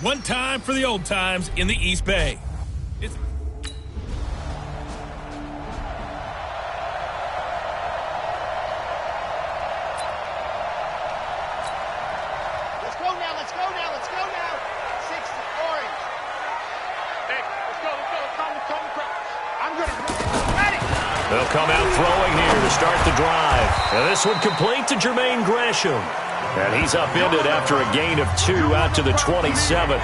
One time for the old times in the East Bay. Let's go now. 6 orange. Hey, let's go. I'm going to ready. They'll come out throwing here to start the drive. And this one complete to Jermaine Gresham. And he's upended after a gain of 2 out to the 27.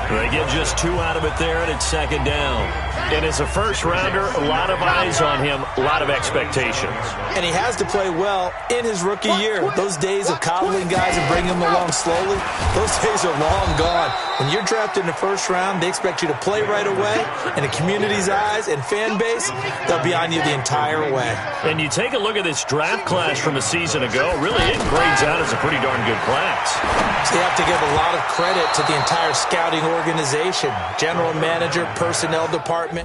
They get just 2 out of it there, and it's second down. And as a first-rounder, a lot of eyes on him, a lot of expectations. And he has to play well in his rookie year. Those days of coddling guys and bringing them along slowly, those days are long gone. When you're drafted in the first round, they expect you to play right away. And the community's eyes and fan base, they'll be on you the entire way. And you take a look at this draft class from a season ago, really it grades out as a pretty darn good class. So you have to give a lot of credit to the entire scouting organization, general manager, personnel department.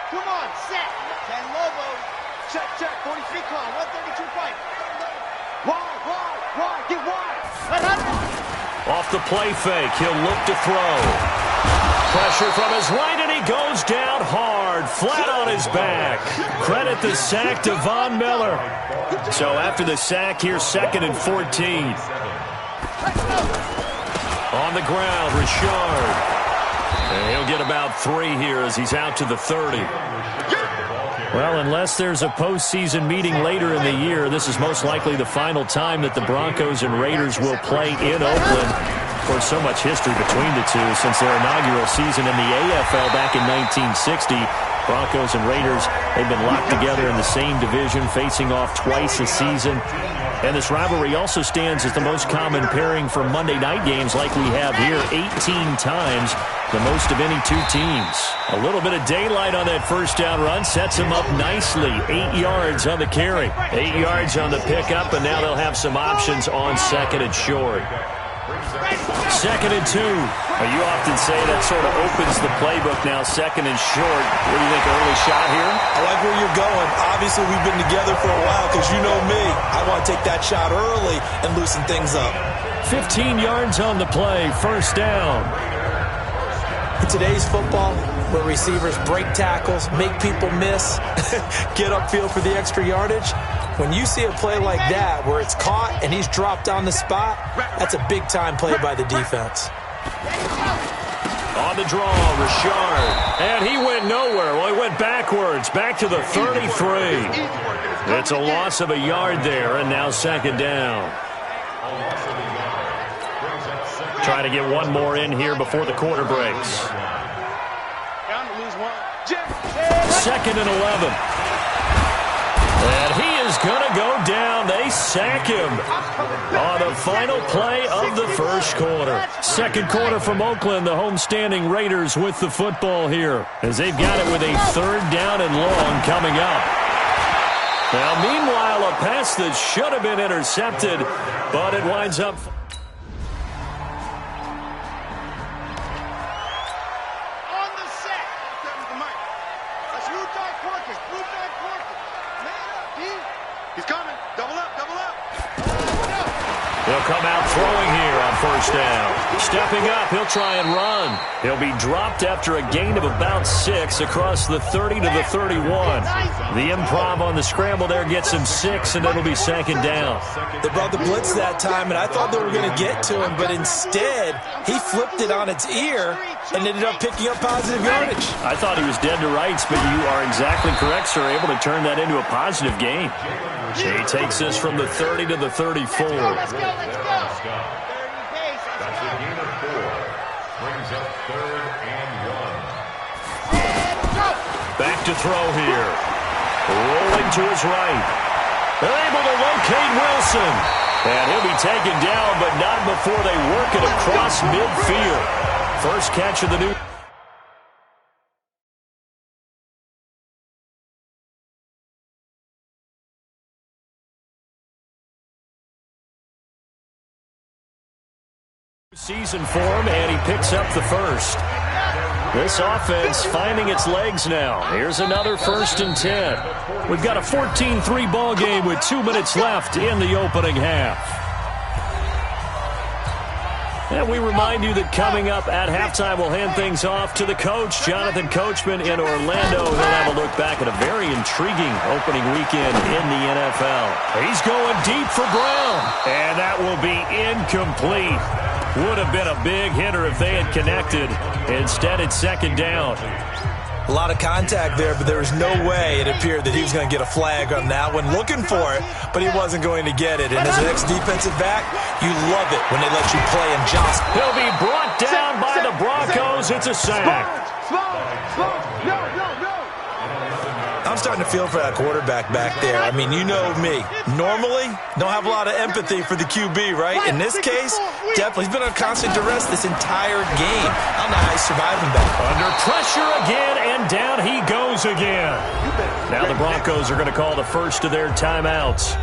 Come on, set. 10 Lobo. Check. 43 call. 132 fight. Wide. Get wide. Off the play fake, he'll look to throw. Pressure from his right, and he goes down hard, flat on his back. Credit the sack to Von Miller. So after the sack, here's 2nd and 14. On the ground, Richard. And he'll get about 3 here as he's out to the 30. Well, unless there's a postseason meeting later in the year, this is most likely the final time that the Broncos and Raiders will play in Oakland. Of course, so much history between the two since their inaugural season in the AFL back in 1960. Broncos and Raiders, they've been locked together in the same division, facing off twice a season. And this rivalry also stands as the most common pairing for Monday night games like we have here, 18 times, the most of any two teams. A little bit of daylight on that first down run sets them up nicely. 8 yards on the carry, 8 yards on the pickup, and now they'll have some options on 2nd and short. 2nd and 2. You often say that sort of opens the playbook now, 2nd and short. What do you think, early shot here? I like where you're going. Obviously, we've been together for a while because you know me. I want to take that shot early and loosen things up. 15 yards on the play, first down. In today's football, where receivers break tackles, make people miss, get upfield for the extra yardage, when you see a play like that where it's caught and he's dropped on the spot, that's a big-time play by the defense. On the draw, Richard. And he went nowhere. Well, he went backwards, back to the 33. It's a loss of a yard there, and now 2nd down. Trying to get one more in here before the quarter breaks. 2nd and 11. And he is going to go down. They sack him on the final play of the first quarter. Second quarter from Oakland, the homestanding Raiders with the football here, as they've got it with a 3rd down and long coming up. Now, meanwhile, a pass that should have been intercepted, but it winds up. He'll come out throwing here on first down. Stepping up, he'll try and run. He'll be dropped after a gain of about 6 across the 30 to the 31. The improv on the scramble there gets him 6, and it'll be 2nd down. They brought the blitz that time, and I thought they were going to get to him, but instead, he flipped it on its ear and ended up picking up positive yardage. I thought he was dead to rights, but you are exactly correct, sir. Able to turn that into a positive gain. He takes this from the 30 to the 34. Let's go. That's a gain of 4. Brings up 3rd and 1. Back to throw here. Rolling to his right. They're able to locate Wilson. And he'll be taken down, but not before they work it across midfield. First catch of the new season for him, and he picks up the first. This offense finding its legs now. Here's another 1st and 10. We've got a 14-3 ball game with 2 minutes left in the opening half. And we remind you that coming up at halftime, we'll hand things off to the coach, Jonathan Coachman in Orlando. He'll have a look back at a very intriguing opening weekend in the NFL. He's going deep for Brown, and that will be incomplete. Would have been a big hitter if they had connected. Instead, it's second down. A lot of contact there, but there was no way it appeared that he was going to get a flag on that one. Looking for it, but he wasn't going to get it. And as an ex-defensive back, you love it when they let you play and jostle. He'll be brought down by the Broncos. It's a sack. I'm starting to feel for that quarterback back there. I mean, you know me. Normally, don't have a lot of empathy for the QB, right? In this case, definitely. He's been under constant duress this entire game. I don't know how he's surviving that. Under pressure again, and down he goes again. Now the Broncos are going to call the first of their timeouts.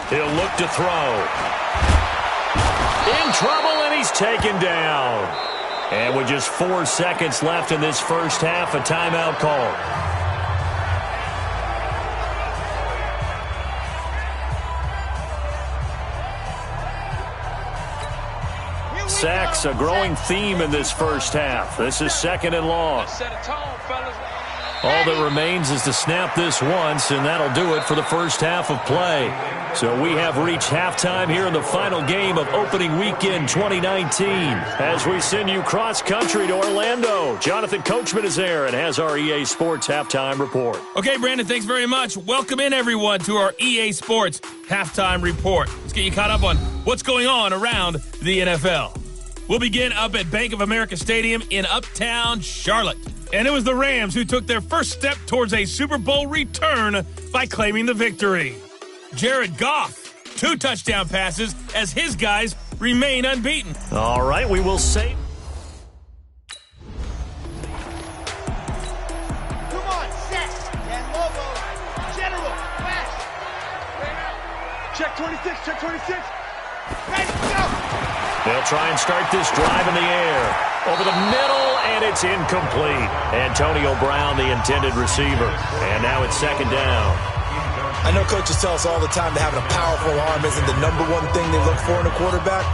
He'll look to throw. In trouble, and he's taken down. And with just 4 seconds left in this first half, a timeout call. Sacks, a growing theme in this first half. This is second and long. All that remains is to snap this once, and that'll do it for the first half of play. So we have reached halftime here in the final game of opening weekend 2019. As we send you cross-country to Orlando, Jonathan Coachman is there and has our EA Sports halftime report. Okay, Brandon, thanks very much. Welcome in, everyone, to our EA Sports halftime report. Let's get you caught up on what's going on around the NFL. We'll begin up at Bank of America Stadium in Uptown Charlotte. And it was the Rams who took their first step towards a Super Bowl return by claiming the victory. Jared Goff, 2 touchdown passes as his guys remain unbeaten. All right, we will save. Come on, set. And Lobo. General, fast. Check 26, check 26. Ready, go. They'll try and start this drive in the air. Over the middle, and it's incomplete. Antonio Brown, the intended receiver. And now it's second down. I know coaches tell us all the time that having a powerful arm isn't the number one thing they look for in a quarterback.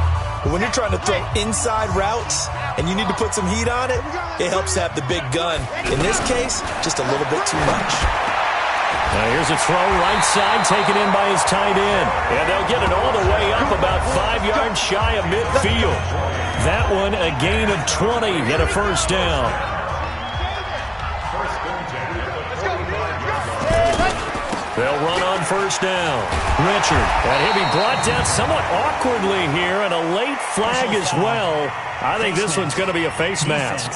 But when you're trying to throw inside routes and you need to put some heat on it, it helps to have the big gun. In this case, just a little bit too much. Now here's a throw right side taken in by his tight end. And they'll get it all the way up about 5 yards shy of midfield. That one a gain of 20 and a first down. They'll run on first down. Richard, and he'll be brought down somewhat awkwardly here, and a late flag as well. I think this one's going to be a face mask.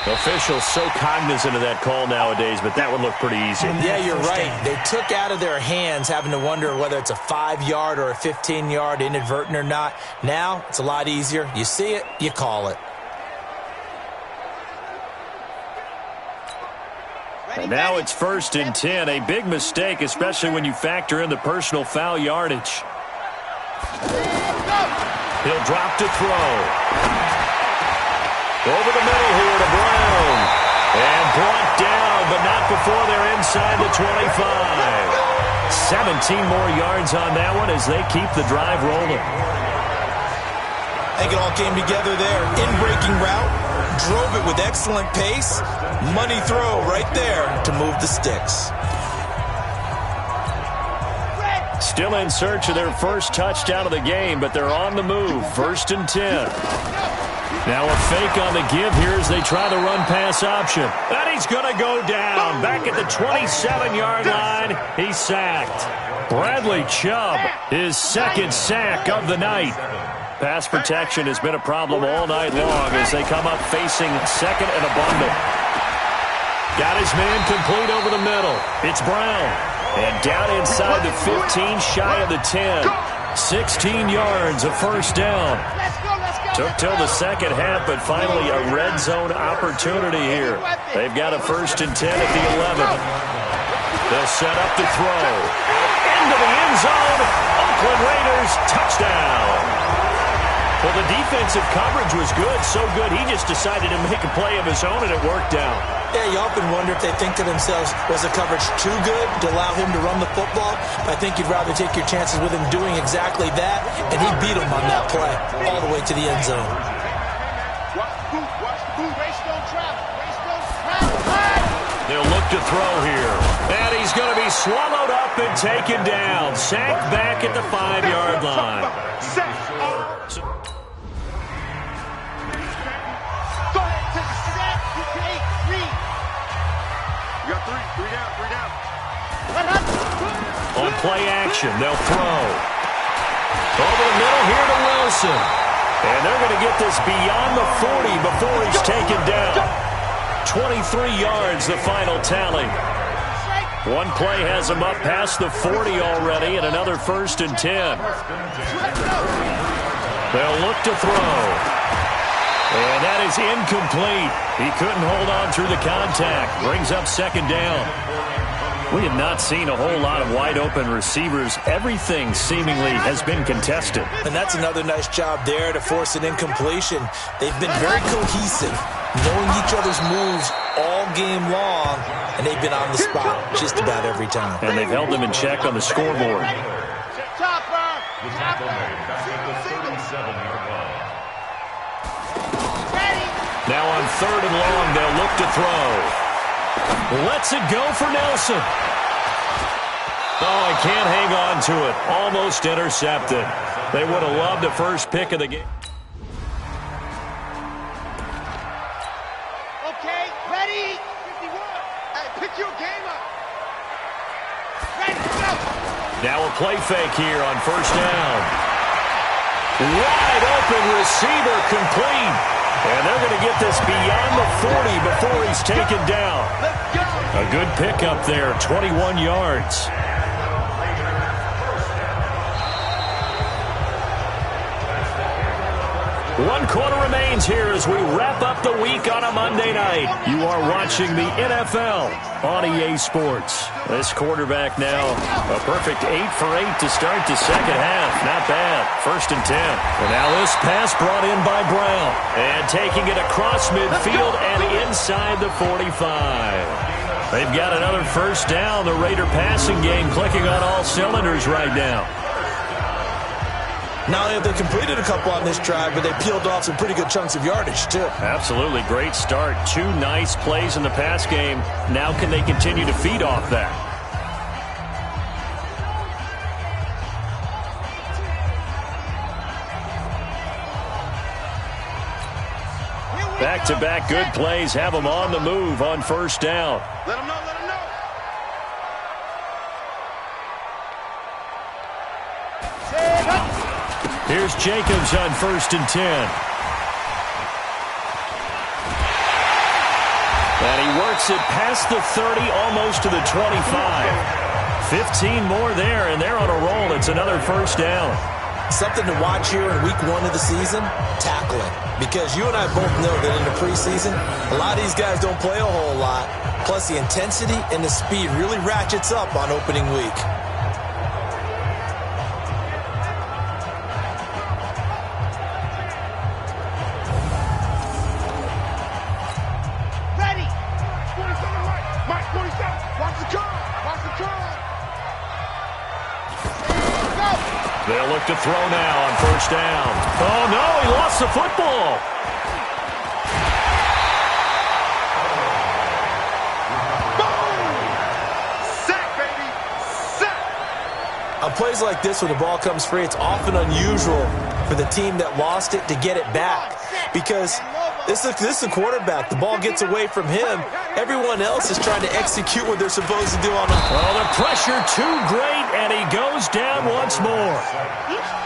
Officials so cognizant of that call nowadays, but that would look pretty easy. Yeah, you're right. They took out of their hands having to wonder whether it's a 5-yard or a 15-yard inadvertent or not. Now, it's a lot easier. You see it, you call it. And now it's 1st and 10. A big mistake, especially when you factor in the personal foul yardage. He'll drop to throw. Over the middle here to Brown. And brought down, but not before they're inside the 25. 17 more yards on that one as they keep the drive rolling. I think it all came together there. In-breaking route, drove it with excellent pace. Money throw right there to move the sticks. Still in search of their first touchdown of the game, but they're on the move. 1st and 10. Now a fake on the give here as they try the run-pass option. And he's going to go down. Back at the 27-yard line, he's sacked. Bradley Chubb, his second sack of the night. Pass protection has been a problem all night long as they come up facing second and a bundle. Got his man complete over the middle. It's Brown. And down inside the 15, shy of the 10. 16 yards, a first down. Took till the second half, but finally a red zone opportunity here. They've got a 1st and 10 at the 11. They'll set up to throw. Into the end zone. Oakland Raiders touchdown. Well, the defensive coverage was good, so good he just decided to make a play of his own, and it worked out. Yeah, you often wonder if they think to themselves, was the coverage too good to allow him to run the football? I think you'd rather take your chances with him doing exactly that, and he beat him on that play all the way to the end zone. They'll look to throw here, and he's going to be swallowed up and taken down. Sacked back at the 5-yard line. On play action, they'll throw. Over the middle here to Wilson. And they're going to get this beyond the 40 before he's taken down. 23 yards, the final tally. One play has him up past the 40 already, and another 1st and 10. They'll look to throw. And that is incomplete. He couldn't hold on through the contact. Brings up 2nd down. We have not seen a whole lot of wide-open receivers. Everything seemingly has been contested. And that's another nice job there to force an incompletion. They've been very cohesive, knowing each other's moves all game long, and they've been on the spot just about every time. And they've held them in check on the scoreboard. Now on 3rd and long, they'll look to throw. Lets it go for Nelson. Oh, he can't hang on to it. Almost intercepted. They would have loved the first pick of the game. Okay, ready? 51. Hey, pick your game up. Ready, go. Now a play fake here on 1st down. Wide open receiver complete. And they're going to get this beyond the 40 before he's taken down. A good pickup there, 21 yards. One quarter remains here as we wrap up the week on a Monday night. You are watching the NFL on EA Sports. This quarterback now, a perfect 8 for 8 to start the second half. Not bad. 1st and 10. And now this pass brought in by Brown. And taking it across midfield and inside the 45. They've got another 1st down. The Raider passing game clicking on all cylinders right now. Not only have they completed a couple on this drive, but they peeled off some pretty good chunks of yardage, too. Absolutely. Great start. 2 nice plays in the pass game. Now can they continue to feed off that? Back-to-back good plays have them on the move on 1st down. Let them know, let them know. Here's Jacobs on 1st and 10. And he works it past the 30, almost to the 25. 15 more there, and they're on a roll. It's another 1st down. Something to watch here in week 1 of the season, tackling. Because you and I both know that in the preseason, a lot of these guys don't play a whole lot. Plus, the intensity and the speed really ratchets up on opening week. They'll look to throw now on 1st down. Oh, no, he lost the football. Sack, baby. Sack. On plays like this where the ball comes free, it's often unusual for the team that lost it to get it back. Because this is the quarterback. The ball gets away from him. Everyone else is trying to execute what they're supposed to do on the... Oh, the pressure too great, and he goes down once more.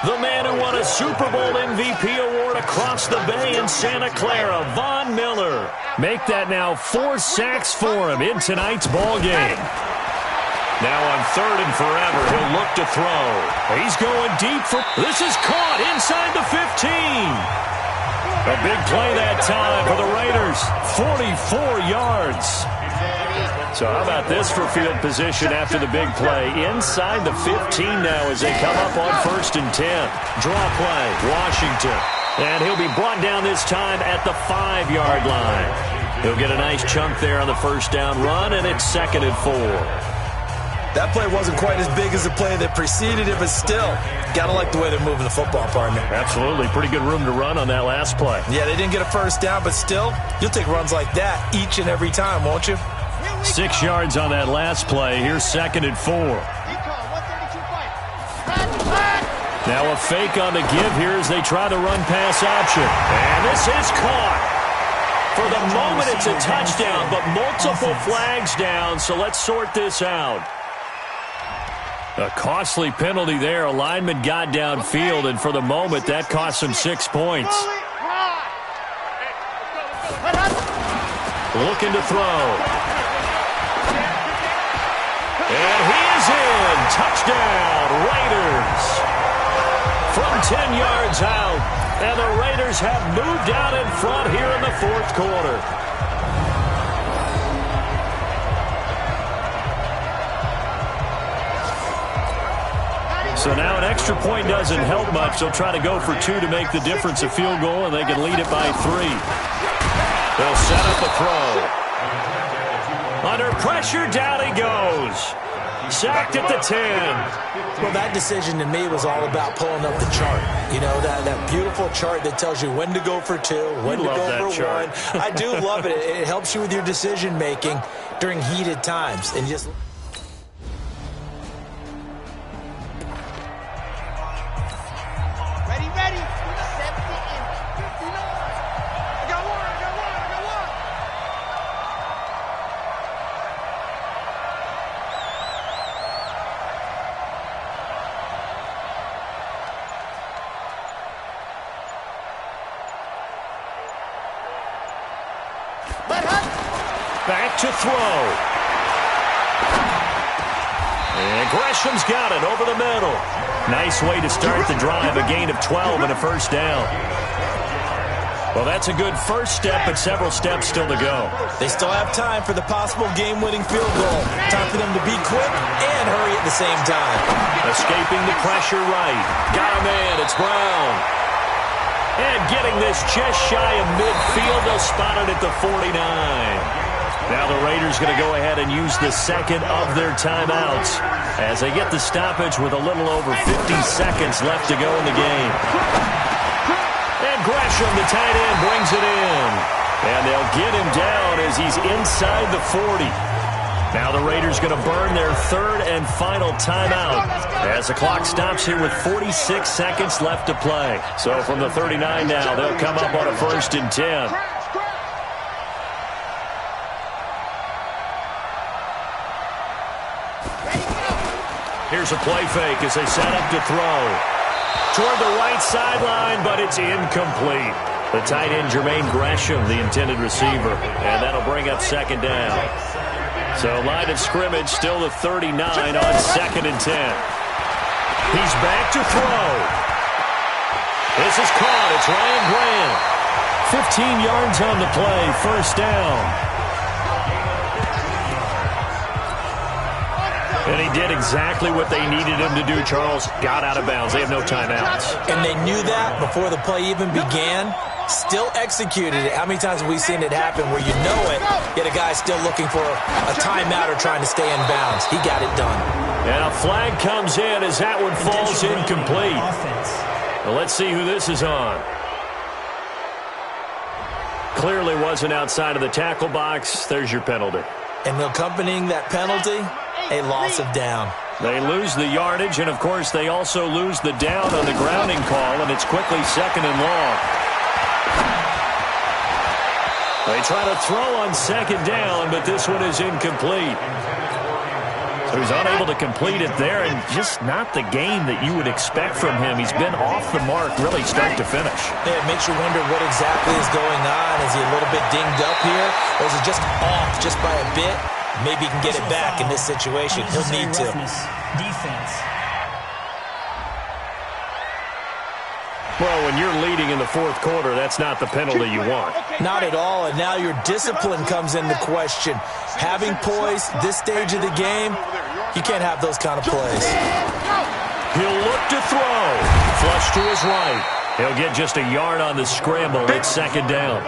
The man who won a Super Bowl MVP award across the bay in Santa Clara, Von Miller. Make that now 4 sacks for him in tonight's ball game. Now on 3rd and forever, he'll look to throw. He's going deep for... This is caught inside the 15. A big play that time for the Raiders. 44 yards. So how about this for field position after the big play? Inside the 15 now as they come up on 1st and 10. Draw play, Washington. And he'll be brought down this time at the 5-yard line. He'll get a nice chunk there on the first down run, and it's 2nd and 4. That play wasn't quite as big as the play that preceded it, but still, got to like the way they're moving the football, partner. Absolutely. Pretty good room to run on that last play. Yeah, they didn't get a first down, but still, you'll take runs like that each and every time, won't you? 6 yards on that last play. Here's 2nd and 4. Now a fake on the give here as they try the run-pass option. And this is caught. For the moment, it's a touchdown, but multiple flags down, so let's sort this out. A costly penalty there. A lineman got downfield, and for the moment, that cost him 6 points. Looking to throw. And he is in. Touchdown, Raiders. From 10 yards out, and the Raiders have moved out in front here in the 4th quarter. So now an extra point doesn't help much. They'll try to go for 2 to make the difference a field goal, and they can lead it by 3. They'll set up a throw. Under pressure, down he goes. Sacked at the 10. Well, that decision to me was all about pulling up the chart. You know, that beautiful chart that tells you when to go for 2, when to go for 1. I do love it. It helps you with your decision-making during heated times. And just... Back to throw. And Gresham's got it over the middle. Nice way to start the drive. A gain of 12 and a first down. Well, that's a good first step, but several steps still to go. They still have time for the possible game-winning field goal. Time for them to be quick and hurry at the same time. Escaping the pressure right. Got a man. It's Brown. And getting this just shy of midfield. They'll spot it at the 49. Now the Raiders going to go ahead and use the second of their timeouts as they get the stoppage with a little over 50 seconds left to go in the game. And Gresham, the tight end, brings it in. And they'll get him down as he's inside the 40. Now the Raiders going to burn their 3rd and final timeout as the clock stops here with 46 seconds left to play. So from the 39 now, they'll come up on a 1st and 10. Here's a play fake as they set up to throw. Toward the right sideline, but it's incomplete. The tight end, Jermaine Gresham, the intended receiver. And that'll bring up 2nd down. So line of scrimmage, still the 39 on 2nd and 10. He's back to throw. This is caught. It's Ryan Grant. 15 yards on the play. First down. And he did exactly what they needed him to do, Charles. Got out of bounds. They have no timeouts. And they knew that before the play even began. Still executed it. How many times have we seen it happen where you know it, yet a guy's still looking for a timeout or trying to stay in bounds? He got it done. And a flag comes in as that one falls incomplete. Well, let's see who this is on. Clearly wasn't outside of the tackle box. There's your penalty. And accompanying that penalty, a loss of down. They lose the yardage, and, of course, they also lose the down on the grounding call, and it's quickly 2nd and long. They try to throw on 2nd down, but this one is incomplete. So he's unable to complete it there, and just not the game that you would expect from him. He's been off the mark, really, start to finish. Yeah, it makes you wonder what exactly is going on. Is he a little bit dinged up here, or is it just off just by a bit? Maybe he can get it back in this situation. He'll need to. Defense. Well, when you're leading in the fourth quarter, that's not the penalty you want. Not at all, and now your discipline comes into question. Having poise this stage of the game, you can't have those kind of plays. He'll look to throw. Flush to his right. He'll get just a yard on the scramble. It's second down.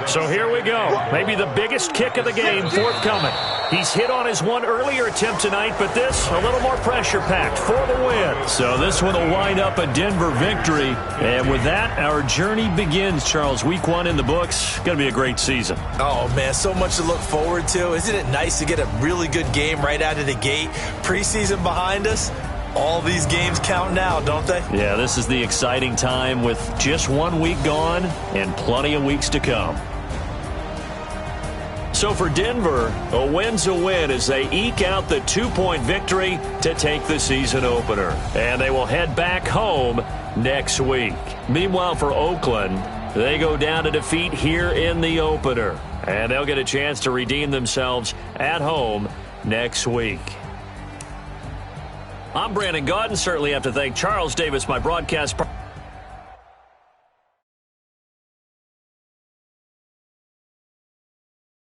So here we go. Maybe the biggest kick of the game forthcoming. He's hit on his one earlier attempt tonight, but this a little more pressure-packed for the win. So this one will wind up a Denver victory. And with that, our journey begins, Charles. Week 1 in the books. Going to be a great season. Oh, man, so much to look forward to. Isn't it nice to get a really good game right out of the gate? Preseason behind us. All these games count now, don't they? Yeah, this is the exciting time with just 1 week gone and plenty of weeks to come. So for Denver, a win's a win as they eke out the 2-point victory to take the season opener. And they will head back home next week. Meanwhile, for Oakland, they go down to defeat here in the opener. And they'll get a chance to redeem themselves at home next week. I'm Brandon Gaudin. Certainly have to thank Charles Davis, my broadcast partner.